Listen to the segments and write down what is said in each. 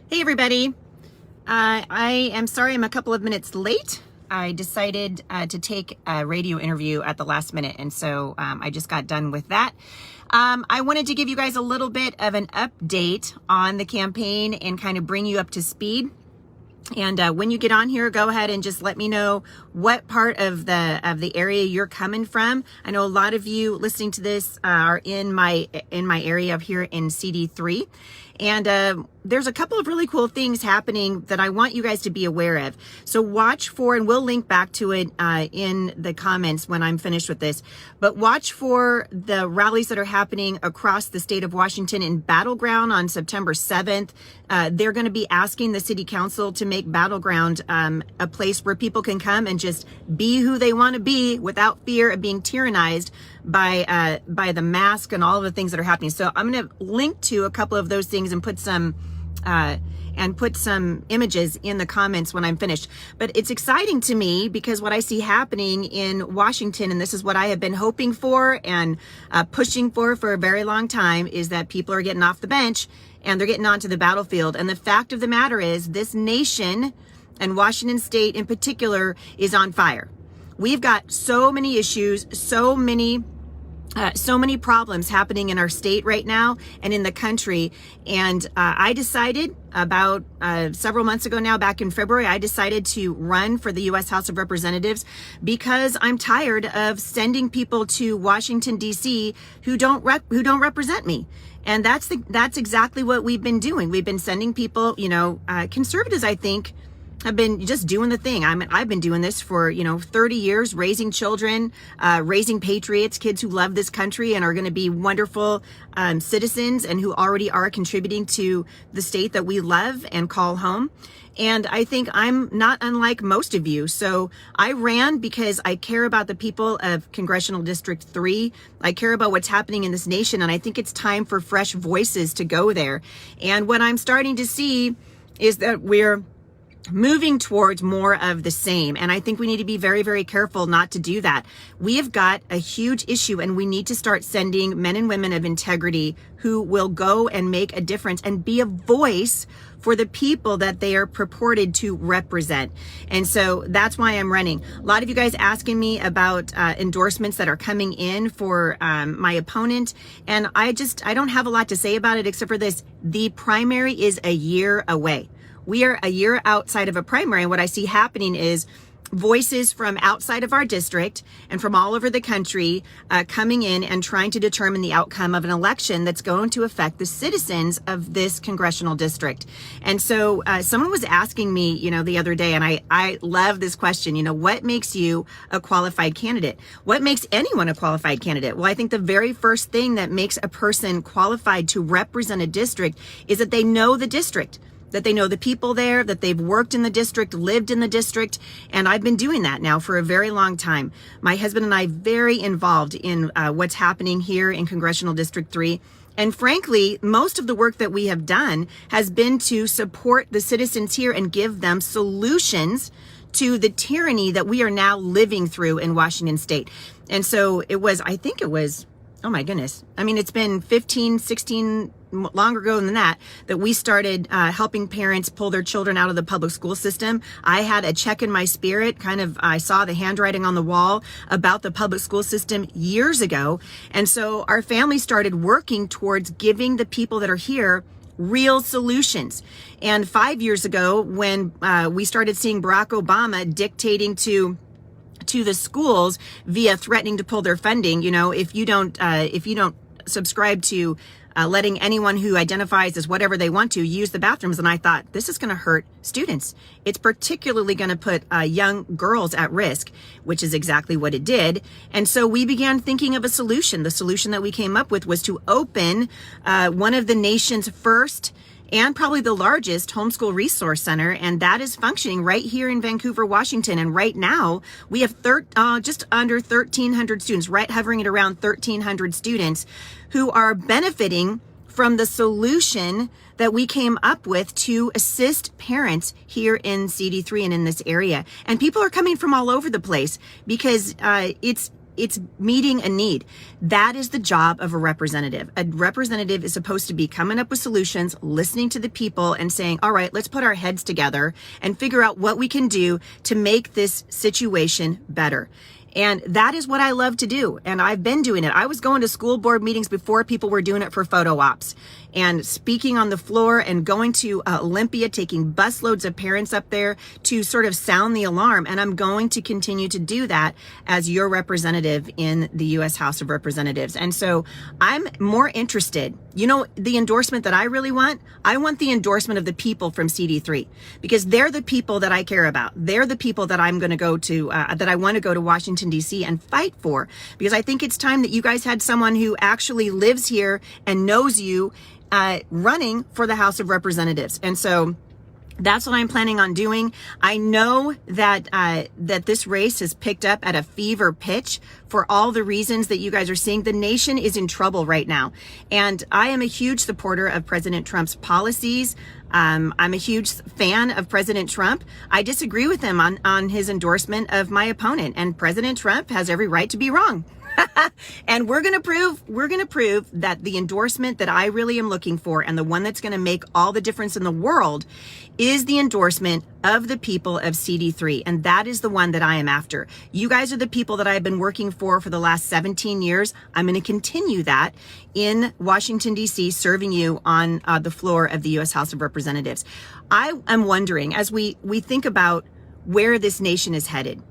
Hey everybody, I am sorry I'm a couple of minutes late. I decided to take a radio interview at the last minute, and so I just got done with that. I wanted to give you guys a little bit of an update on the campaign and kind of bring you up to speed. And when you get on here, go ahead and just let me know what part of the area you're coming from. I know a lot of you listening to this are in my area of here in CD3. And there's a couple of really cool things happening that I want you guys to be aware of. So watch for, and we'll link back to it in the comments when I'm finished with this, but watch for the rallies that are happening across the state of Washington in Battleground on September 7th. They're going to be asking the city council to make Battleground a place where people can come and just be who they want to be without fear of being tyrannized by the mask and all of the things that are happening. So I'm going to link to a couple of those things and put some images in the comments when I'm finished. But it's exciting to me because what I see happening in Washington, and this is what I have been hoping for and pushing for a very long time, is that people are getting off the bench and they're getting onto the battlefield. And the fact of the matter is, this nation, and Washington State in particular, is on fire. We've got so many issues, so many problems happening in our state right now and in the country. And I decided about several months ago now, back in February, I decided to run for the U.S. House of Representatives because I'm tired of sending people to Washington, D.C. who don't represent me. And that's exactly what we've been doing. We've been sending people, conservatives, I think, have been just doing the thing. I've been doing this for, 30 years, raising children, raising patriots, kids who love this country and are going to be wonderful citizens and who already are contributing to the state that we love and call home. And I think I'm not unlike most of you. So I ran because I care about the people of Congressional District 3. I care about what's happening in this nation. And I think it's time for fresh voices to go there. And what I'm starting to see is that we're moving towards more of the same. And I think we need to be very, very careful not to do that. We have got a huge issue, and we need to start sending men and women of integrity who will go and make a difference and be a voice for the people that they are purported to represent. And so that's why I'm running. A lot of you guys asking me about endorsements that are coming in for my opponent. And I don't have a lot to say about it except for this. The primary is a year away. We are a year outside of a primary, and what I see happening is voices from outside of our district and from all over the country coming in and trying to determine the outcome of an election that's going to affect the citizens of this congressional district. And so someone was asking me, the other day, and I love this question, what makes you a qualified candidate? What makes anyone a qualified candidate? Well, I think the very first thing that makes a person qualified to represent a district is that they know the district, that they know the people there, that they've worked in the district, lived in the district. And I've been doing that now for a very long time. My husband and I very involved in what's happening here in Congressional District 3. And frankly, most of the work that we have done has been to support the citizens here and give them solutions to the tyranny that we are now living through in Washington State. And so oh my goodness. I mean, it's been 15, 16, longer ago than that we started helping parents pull their children out of the public school system. I had a check in my spirit, I saw the handwriting on the wall about the public school system years ago. And so our family started working towards giving the people that are here real solutions. And 5 years ago, when we started seeing Barack Obama dictating to the schools via threatening to pull their funding, if you don't subscribe to letting anyone who identifies as whatever they want to use the bathrooms. And I thought, this is going to hurt students. It's particularly going to put young girls at risk, which is exactly what it did. And so we began thinking of a solution. The solution that we came up with was to open one of the nation's first and probably the largest homeschool resource center, and that is functioning right here in Vancouver, Washington. And right now, we have just under 1,300 students, right hovering at around 1,300 students who are benefiting from the solution that we came up with to assist parents here in CD3 and in this area. And people are coming from all over the place because it's meeting a need. That is the job of a representative. A representative is supposed to be coming up with solutions, listening to the people and saying, all right, let's put our heads together and figure out what we can do to make this situation better. And that is what I love to do. And I've been doing it. I was going to school board meetings before people were doing it for photo ops, and speaking on the floor and going to Olympia, taking busloads of parents up there to sort of sound the alarm. And I'm going to continue to do that as your representative in the U.S. House of Representatives. And so I'm more interested. You know, the endorsement that I really want, I want the endorsement of the people from CD3, because they're the people that I care about. They're the people that I'm going to go to, that I want to go to Washington, D.C. and fight for, because I think it's time that you guys had someone who actually lives here and knows you running for the House of Representatives. And so that's what I'm planning on doing. I know that that this race has picked up at a fever pitch for all the reasons that you guys are seeing. The nation is in trouble right now. And I am a huge supporter of President Trump's policies. I'm a huge fan of President Trump. I disagree with him on his endorsement of my opponent, and President Trump has every right to be wrong. And we're going to prove that the endorsement that I really am looking for, and the one that's going to make all the difference in the world, is the endorsement of the people of CD3. And that is the one that I am after. You guys are the people that I've been working for the last 17 years. I'm going to continue that in Washington, D.C., serving you on the floor of the U.S. House of Representatives. I am wondering, as we think about where this nation is headed,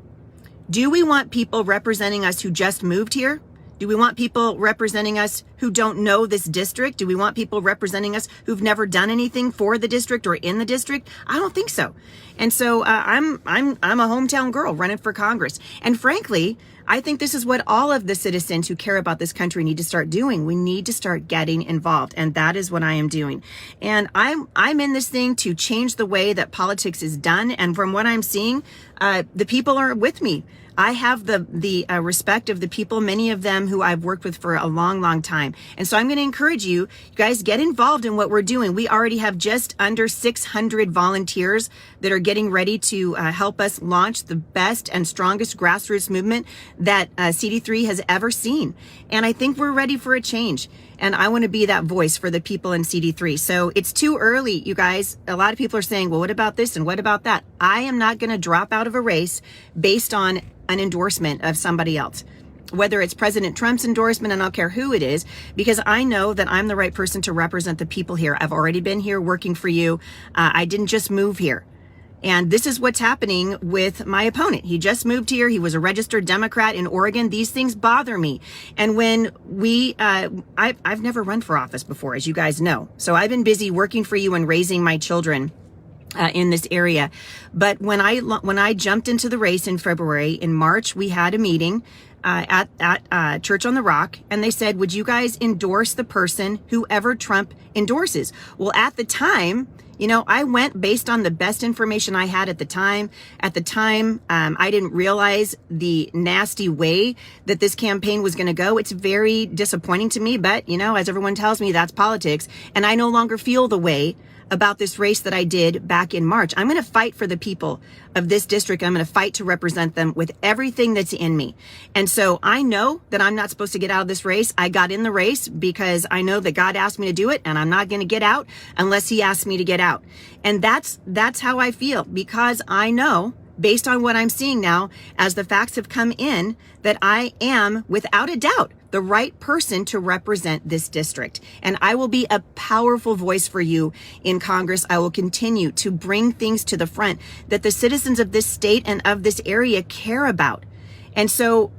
do we want people representing us who just moved here? Do we want people representing us who don't know this district? Do we want people representing us who've never done anything for the district or in the district? I don't think so. And so I'm a hometown girl running for Congress. And frankly, I think this is what all of the citizens who care about this country need to start doing. We need to start getting involved, and that is what I am doing. And I'm in this thing to change the way that politics is done. And from what I'm seeing, the people are with me. I have the respect of the people, many of them who I've worked with for a long, long time. And so I'm going to encourage you guys, get involved in what we're doing. We already have just under 600 volunteers that are getting ready to help us launch the best and strongest grassroots movement that CD3 has ever seen. And I think we're ready for a change. And I want to be that voice for the people in CD3. So it's too early, you guys. A lot of people are saying, well, what about this and what about that? I am not going to drop out of a race based on an endorsement of somebody else, whether it's President Trump's endorsement, and I don't care who it is, because I know that I'm the right person to represent the people here. I've already been here working for you. I didn't just move here. And this is what's happening with my opponent. He just moved here. He was a registered Democrat in Oregon. These things bother me. And when I've never run for office before, as you guys know. So I've been busy working for you and raising my children in this area. But when I jumped into the race in February, in March, we had a meeting at Church on the Rock, and they said, would you guys endorse the person whoever Trump endorses? Well, at the time, you know, I went based on the best information I had at the time. At the time, I didn't realize the nasty way that this campaign was going to go. It's very disappointing to me, but, you know, as everyone tells me, that's politics. And I no longer feel the way about this race that I did back in March. I'm going to fight for the people of this district. I'm going to fight to represent them with everything that's in me. And so I know that I'm not supposed to get out of this race. I got in the race because I know that God asked me to do it, and I'm not going to get out unless he asks me to get out. And that's how I feel, because I know, based on what I'm seeing now, as the facts have come in, that I am, without a doubt, the right person to represent this district. And I will be a powerful voice for you in Congress. I will continue to bring things to the front that the citizens of this state and of this area care about. And so,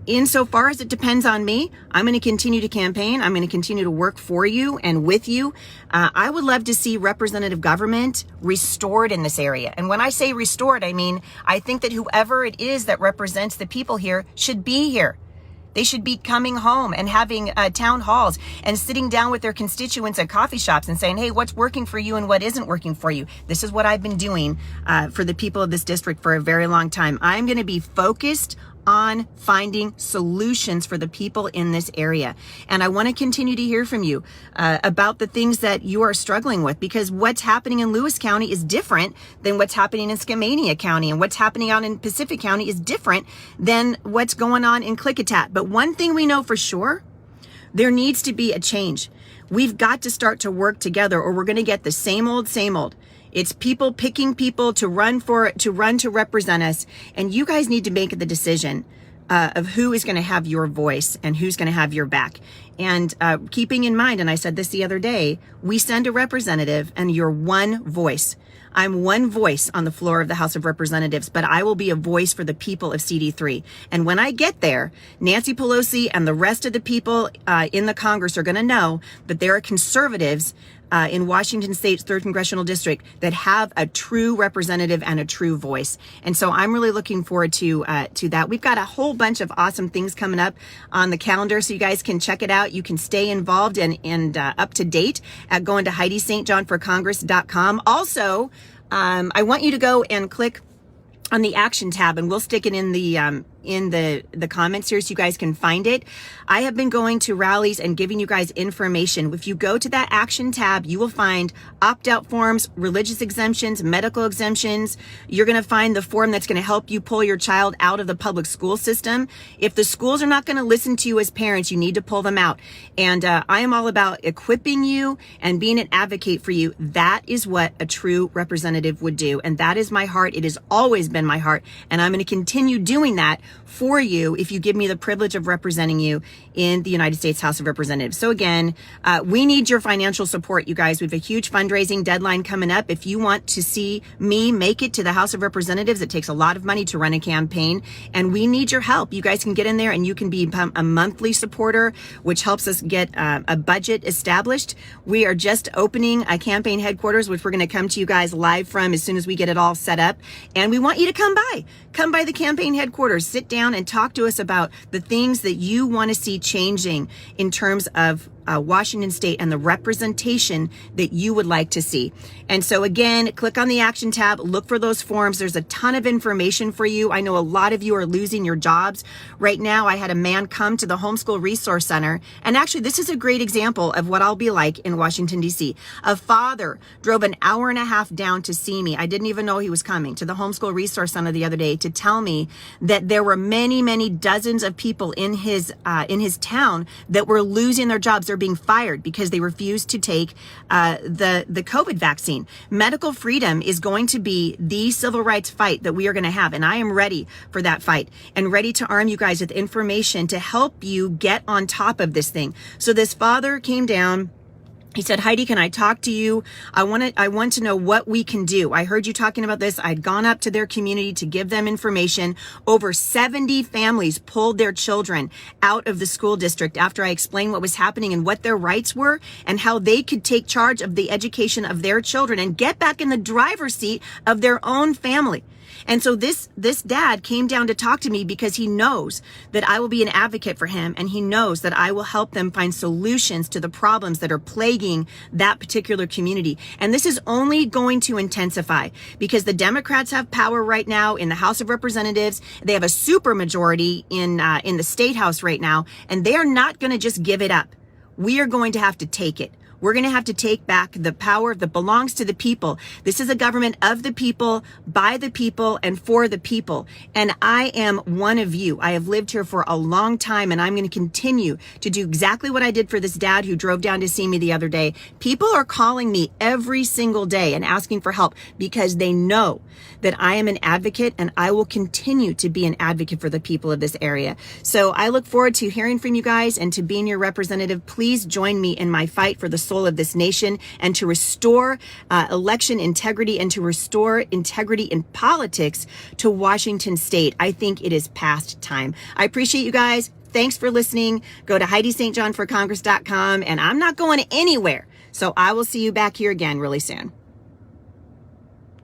insofar as it depends on me, I'm going to continue to campaign. I'm going to continue to work for you and with you. I would love to see representative government restored in this area. And when I say restored, I mean, I think that whoever it is that represents the people here should be here. They should be coming home and having town halls and sitting down with their constituents at coffee shops and saying, hey, what's working for you and what isn't working for you? This is what I've been doing for the people of this district for a very long time. I'm going to be focused on finding solutions for the people in this area. And I want to continue to hear from you about the things that you are struggling with, because what's happening in Lewis County is different than what's happening in Skamania County, and what's happening out in Pacific County is different than what's going on in Klickitat. But one thing we know for sure, there needs to be a change. We've got to start to work together, or we're going to get the same old, same old. It's people picking people to run to represent us. And you guys need to make the decision of who is going to have your voice and who's going to have your back. And keeping in mind, and I said this the other day, we send a representative and you're one voice. I'm one voice on the floor of the House of Representatives, but I will be a voice for the people of CD3. And when I get there, Nancy Pelosi and the rest of the people in the Congress are going to know that there are conservatives in Washington State's 3rd Congressional District that have a true representative and a true voice. And so I'm really looking forward to that. We've got a whole bunch of awesome things coming up on the calendar, so you guys can check it out. You can stay involved and up to date at going to HeidiSt.JohnForCongress.com. Also, I want you to go and click on the action tab, and we'll stick it in the comments here so you guys can find it. I have been going to rallies and giving you guys information. If you go to that action tab, you will find opt-out forms, religious exemptions, medical exemptions. You're going to find the form that's going to help you pull your child out of the public school system. If the schools are not going to listen to you as parents, you need to pull them out. And I am all about equipping you and being an advocate for you. That is what a true representative would do. And that is my heart. It has always been my heart. And I'm going to continue doing that for you if you give me the privilege of representing you in the United States House of Representatives. So again, we need your financial support, you guys. We have a huge fundraising deadline coming up. If you want to see me make it to the House of Representatives, it takes a lot of money to run a campaign, and we need your help. You guys can get in there and you can become a monthly supporter, which helps us get a budget established. We are just opening a campaign headquarters, which we're going to come to you guys live from as soon as we get it all set up. And we want you to come by the campaign headquarters, sit down and talk to us about the things that you want to see changing in terms of Washington State and the representation that you would like to see. And so again, click on the action tab, look for those forms. There's a ton of information for you. I know a lot of you are losing your jobs right now. I had a man come to the Homeschool Resource Center, and actually this is a great example of what I'll be like in Washington, D.C. A father drove an hour and a half down to see me. I didn't even know he was coming to the Homeschool Resource Center the other day to tell me that there were many, many dozens of people in his town that were losing their jobs. They're being fired because they refused to take the COVID vaccine. Medical freedom is going to be the civil rights fight that we are going to have, and I am ready for that fight and ready to arm you guys with information to help you get on top of this thing. So this father came down. He said, Heidi, can I talk to you? I want to know what we can do. I heard you talking about this. I'd gone up to their community to give them information. Over 70 families pulled their children out of the school district after I explained what was happening and what their rights were and how they could take charge of the education of their children and get back in the driver's seat of their own family. And so this dad came down to talk to me because he knows that I will be an advocate for him, and he knows that I will help them find solutions to the problems that are plaguing that particular community. And this is only going to intensify because the Democrats have power right now in the House of Representatives. They have a super majority in the State House right now, and they are not going to just give it up. We are going to have to take it. We're going to have to take back the power that belongs to the people. This is a government of the people, by the people, and for the people. And I am one of you. I have lived here for a long time, and I'm going to continue to do exactly what I did for this dad who drove down to see me the other day. People are calling me every single day and asking for help because they know that I am an advocate, and I will continue to be an advocate for the people of this area. So I look forward to hearing from you guys and to being your representative. Please join me in my fight for the soul of this nation and to restore election integrity and to restore integrity in politics to Washington State. I think it is past time. I appreciate you guys. Thanks for listening. Go to HeidiSt.JohnForCongress.com, and I'm not going anywhere. So I will see you back here again really soon.